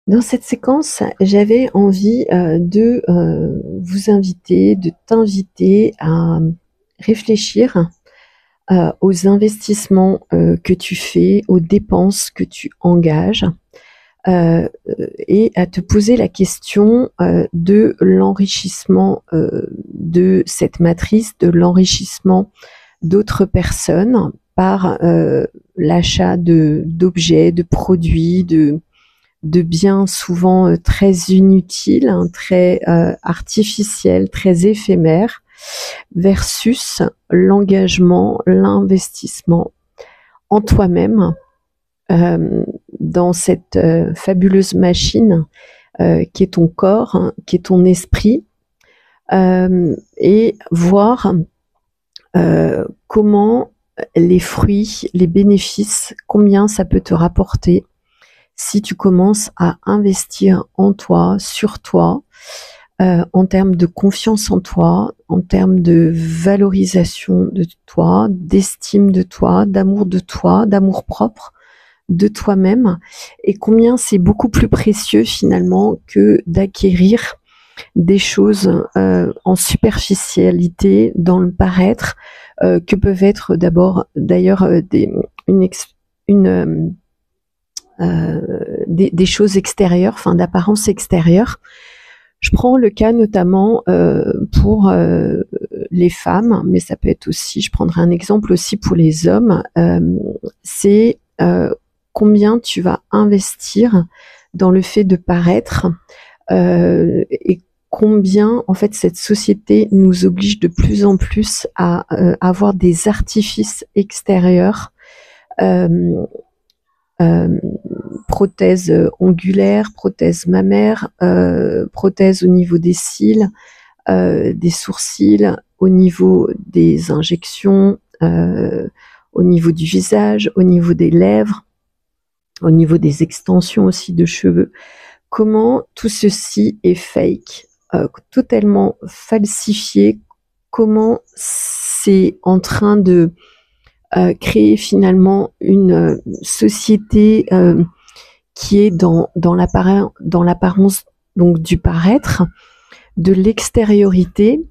Dans cette séquence, j'avais envie de vous inviter, de t'inviter à réfléchir aux investissements que tu fais, aux dépenses que tu engages, euh, et à te poser la question de l'enrichissement de cette matrice, de l'enrichissement d'autres personnes par l'achat d'objets, de produits, de biens souvent très inutiles, hein, très artificiels, très éphémères, versus l'engagement, l'investissement en toi-même, euh, dans cette fabuleuse machine qui est ton corps, hein, qui est ton esprit, et voir comment les fruits, les bénéfices, combien ça peut te rapporter si tu commences à investir en toi, sur toi, en termes de confiance en toi, en termes de valorisation de toi, d'estime de toi, d'amour propre de toi-même, et combien c'est beaucoup plus précieux finalement que d'acquérir des choses en superficialité, dans le paraître, que peuvent être d'ailleurs une des choses extérieures, enfin d'apparence extérieure. Je prends le cas notamment pour les femmes, mais ça peut être aussi, je prendrai un exemple aussi pour les hommes, c'est combien tu vas investir dans le fait de paraître, et combien en fait cette société nous oblige de plus en plus à avoir des artifices extérieurs, euh, euh, prothèses ongulaires, prothèses mammaires, prothèses au niveau des cils, des sourcils, au niveau des injections, au niveau du visage, au niveau des lèvres, au niveau des extensions aussi de cheveux. Comment tout ceci est fake, totalement falsifié, comment c'est en train de créer finalement une société qui est dans l'apparence donc du paraître, de l'extériorité,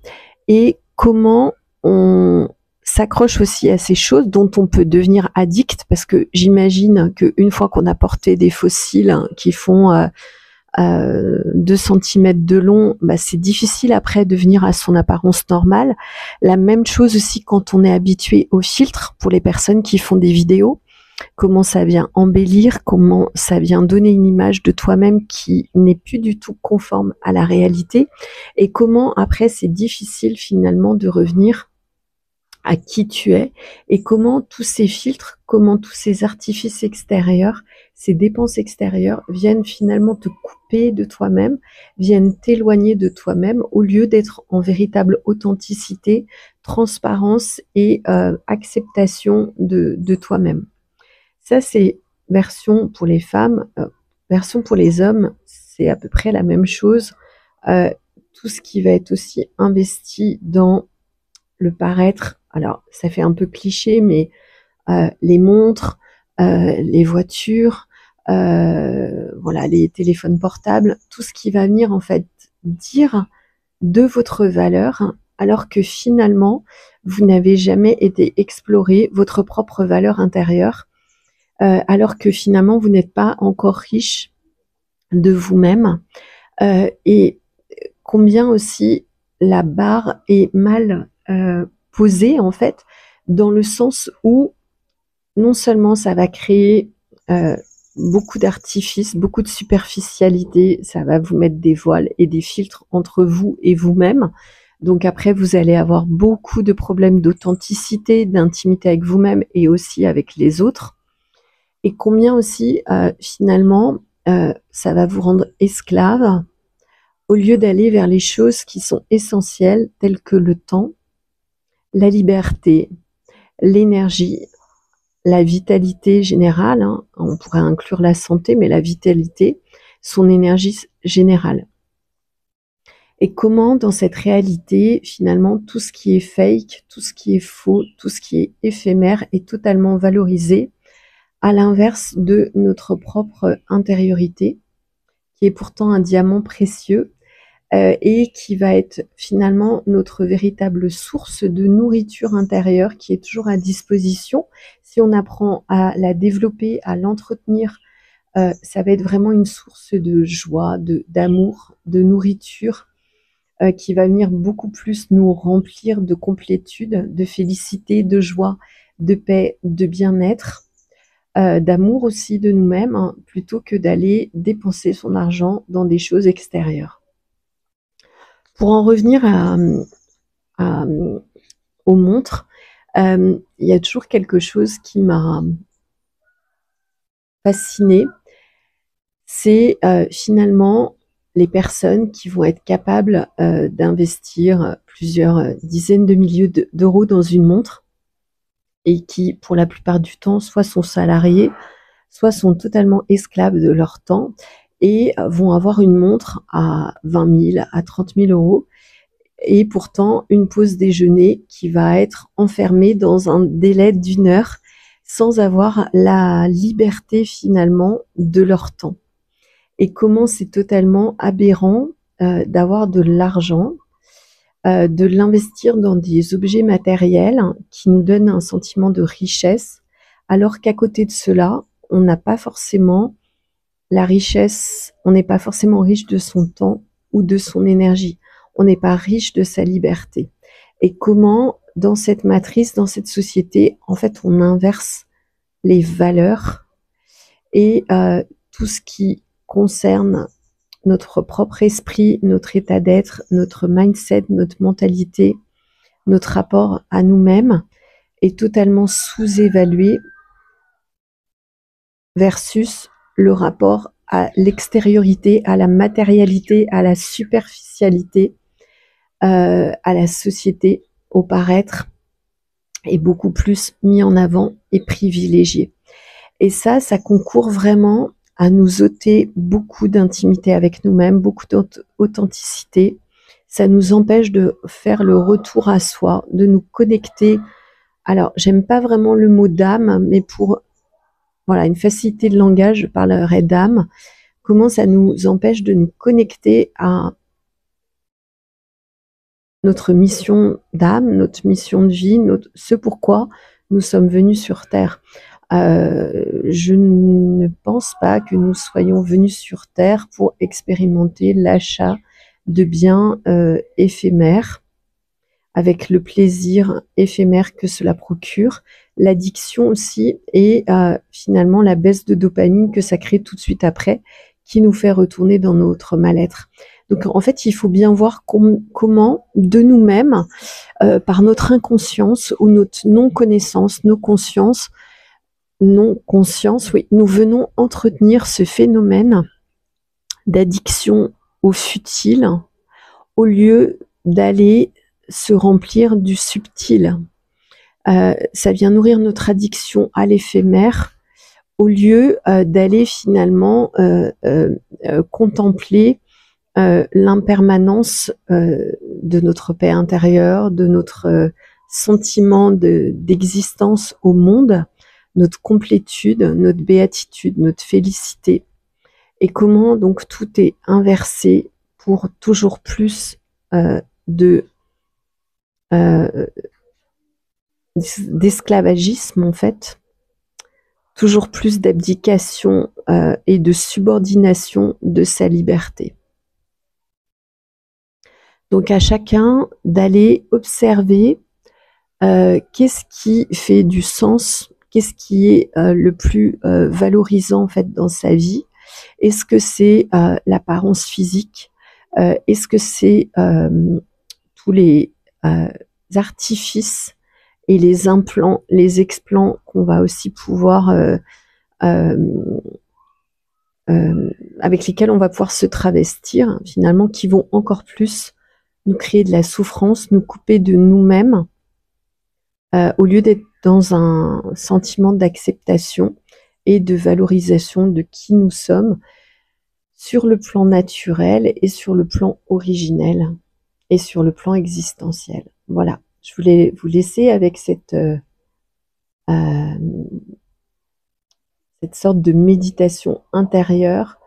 et comment on s'accroche aussi à ces choses dont on peut devenir addict, parce que j'imagine qu'une fois qu'on a porté des fossiles qui font 2 centimètres de long, bah, c'est difficile après de venir à son apparence normale. La même chose aussi quand on est habitué au filtre, pour les personnes qui font des vidéos, comment ça vient embellir, comment ça vient donner une image de toi-même qui n'est plus du tout conforme à la réalité, et comment après c'est difficile finalement de revenir à qui tu es, et comment tous ces filtres, comment tous ces artifices extérieurs, ces dépenses extérieures viennent finalement te couper de toi-même, viennent t'éloigner de toi-même, au lieu d'être en véritable authenticité, transparence et acceptation de toi-même. Ça, c'est version pour les femmes. Version pour les hommes, c'est à peu près la même chose. Euh, tout ce qui va être aussi investi dans le paraître, alors ça fait un peu cliché, mais les montres, les voitures, voilà, les téléphones portables, tout ce qui va venir en fait dire de votre valeur, alors que finalement, vous n'avez jamais été explorer votre propre valeur intérieure, alors que finalement, vous n'êtes pas encore riche de vous-même, et combien aussi la barre est mal posée, en fait, dans le sens où non seulement ça va créer beaucoup d'artifices, beaucoup de superficialité, ça va vous mettre des voiles et des filtres entre vous et vous-même. Donc après, vous allez avoir beaucoup de problèmes d'authenticité, d'intimité avec vous-même et aussi avec les autres. Et combien aussi, finalement, ça va vous rendre esclave, au lieu d'aller vers les choses qui sont essentielles, telles que le temps, la liberté, l'énergie, la vitalité générale, hein, on pourrait inclure la santé, mais la vitalité, son énergie générale. Et comment, dans cette réalité, finalement, tout ce qui est fake, tout ce qui est faux, tout ce qui est éphémère est totalement valorisé, à l'inverse de notre propre intériorité, qui est pourtant un diamant précieux et qui va être finalement notre véritable source de nourriture intérieure qui est toujours à disposition. Si on apprend à la développer, à l'entretenir, ça va être vraiment une source de joie, d'amour, de nourriture qui va venir beaucoup plus nous remplir de complétude, de félicité, de joie, de paix, de bien-être, d'amour aussi de nous-mêmes, hein, plutôt que d'aller dépenser son argent dans des choses extérieures. Pour en revenir aux montres, il y a toujours quelque chose qui m'a fascinée, c'est finalement les personnes qui vont être capables d'investir plusieurs dizaines de milliers d'euros dans une montre et qui, pour la plupart du temps, soit sont salariés, soit sont totalement esclaves de leur temps et vont avoir une montre à 20 000, à 30 000 euros et pourtant une pause déjeuner qui va être enfermée dans un délai d'1 heure sans avoir la liberté finalement de leur temps. Et comment c'est totalement aberrant d'avoir de l'argent, de l'investir dans des objets matériels qui nous donnent un sentiment de richesse, alors qu'à côté de cela, on n'a pas forcément la richesse, on n'est pas forcément riche de son temps ou de son énergie, on n'est pas riche de sa liberté. Et comment, dans cette matrice, dans cette société, en fait, on inverse les valeurs et tout ce qui concerne notre propre esprit, notre état d'être, notre mindset, notre mentalité, notre rapport à nous-mêmes est totalement sous-évalué versus le rapport à l'extériorité, à la matérialité, à la superficialité, à la société, au paraître, est beaucoup plus mis en avant et privilégié. Et ça concourt vraiment à nous ôter beaucoup d'intimité avec nous-mêmes, beaucoup d'authenticité. Ça nous empêche de faire le retour à soi, de nous connecter. Alors, j'aime pas vraiment le mot d'âme, mais pour voilà, une facilité de langage, je parlerai d'âme. Comment ça nous empêche de nous connecter à notre mission d'âme, notre mission de vie, ce pourquoi nous sommes venus sur Terre. Je ne pense pas que nous soyons venus sur Terre pour expérimenter l'achat de biens éphémères, avec le plaisir éphémère que cela procure, l'addiction aussi, et finalement la baisse de dopamine que ça crée tout de suite après, qui nous fait retourner dans notre mal-être. Donc en fait, il faut bien voir comment de nous-mêmes, par notre inconscience ou notre non-connaissance, nos consciences, non-conscience, oui, nous venons entretenir ce phénomène d'addiction au futile au lieu d'aller se remplir du subtil. Ça vient nourrir notre addiction à l'éphémère au lieu d'aller finalement contempler l'impermanence de notre paix intérieure, de notre sentiment d'existence au monde, notre complétude, notre béatitude, notre félicité, et comment donc tout est inversé pour toujours plus d'esclavagisme en fait, toujours plus d'abdication et de subordination de sa liberté. Donc à chacun d'aller observer qu'est-ce qui fait du sens, qu'est-ce qui est le plus valorisant en fait dans sa vie. Est-ce que c'est l'apparence physique? Est-ce que c'est tous les artifices et les implants, les explants qu'on va aussi pouvoir avec lesquels on va pouvoir se travestir, finalement, qui vont encore plus nous créer de la souffrance, nous couper de nous-mêmes, au lieu d'être dans un sentiment d'acceptation et de valorisation de qui nous sommes sur le plan naturel et sur le plan originel et sur le plan existentiel. Voilà, je voulais vous laisser avec cette sorte de méditation intérieure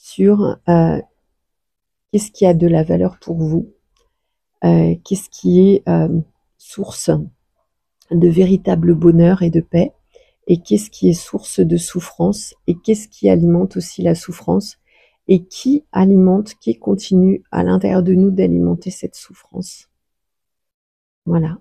sur qu'est-ce qui a de la valeur pour vous, qu'est-ce qui est source de véritable bonheur et de paix, et qu'est-ce qui est source de souffrance, et qu'est-ce qui alimente aussi la souffrance, et qui alimente, qui continue à l'intérieur de nous d'alimenter cette souffrance. Voilà.